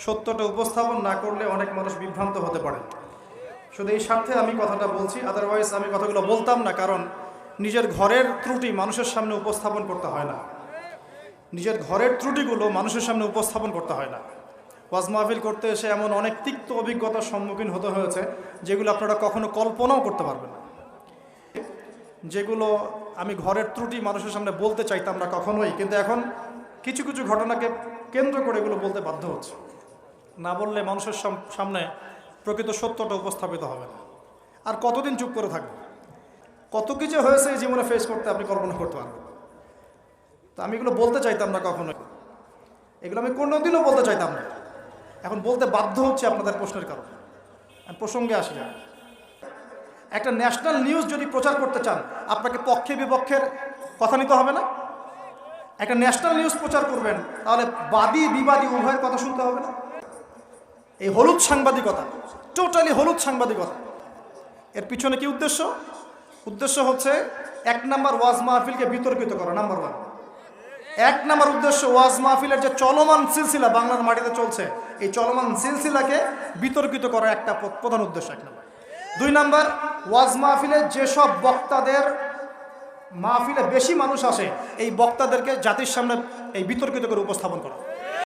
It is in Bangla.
সত্যটা উপস্থাপন না করলে অনেক মানুষ বিভ্রান্ত হতে পারে। শুধু এই স্বার্থে আমি কথাটা বলছি, আদারওয়াইজ আমি কথাগুলো বলতাম না। কারণ নিজের ঘরের ত্রুটি মানুষের সামনে উপস্থাপন করতে হয় না। নিজের ঘরের ত্রুটিগুলো মানুষের সামনে উপস্থাপন করতে হয় না। ওয়াজ মাহফিল করতে এসে এমন অনেক তিক্ত অভিজ্ঞতার সম্মুখীন হতে হয়েছে যেগুলো আপনারা কখনো কল্পনাও করতে পারবেন না। যেগুলো আমি ঘরের ত্রুটি মানুষের সামনে বলতে চাইতাম না কখনোই, কিন্তু এখন কিছু কিছু ঘটনাকে কেন্দ্র করে এগুলো বলতে বাধ্য হচ্ছে। না বললে মানুষের সামনে প্রকৃত সত্যটা উপস্থাপিত হবে না। আর কতদিন চুপ করে থাকবে? কত কিছু হয়েছে এই জীবনে ফেস করতে আপনি কল্পনা করতে পারবেন। তো আমি এগুলো বলতে চাইতাম না কখনোই, এগুলো আমি কোনোদিনও বলতে চাইতাম না। এখন বলতে বাধ্য হচ্ছে আপনাদের প্রশ্নের কারণে। প্রসঙ্গে আসি না। একটা ন্যাশনাল নিউজ যদি প্রচার করতে চান, আপনাকে পক্ষে বিপক্ষের কথা নিতে হবে না? একটা ন্যাশনাল নিউজ প্রচার করবেন, তাহলে বাদী বিবাদী উভয়ের কথা শুনতে হবে না? এই হলুদ সাংবাদিকতা, টোটালি হলুদ সাংবাদিকতা, এর পিছনে কি উদ্দেশ্য? উদ্দেশ্য হচ্ছে 1 নাম্বার ওয়াজ মাহফিলকে বিতর্কিত করা। নাম্বার 1, 1 নাম্বার উদ্দেশ্য ওয়াজ মাহফিলের যে চলমান সিলসিলা বাংলার মাটিতে চলছে, এই চলমান সিলসিলাকে বিতর্কিত করা একটা প্রধান উদ্দেশ্য 1 নাম্বার। 2 নাম্বার, ওয়াজ মাহফিলে যেসব বক্তাদের মাহফিলে বেশি মানুষ আসে, এই বক্তাদেরকে জাতির সামনে এই বিতর্কিত করে উপস্থাপন করা।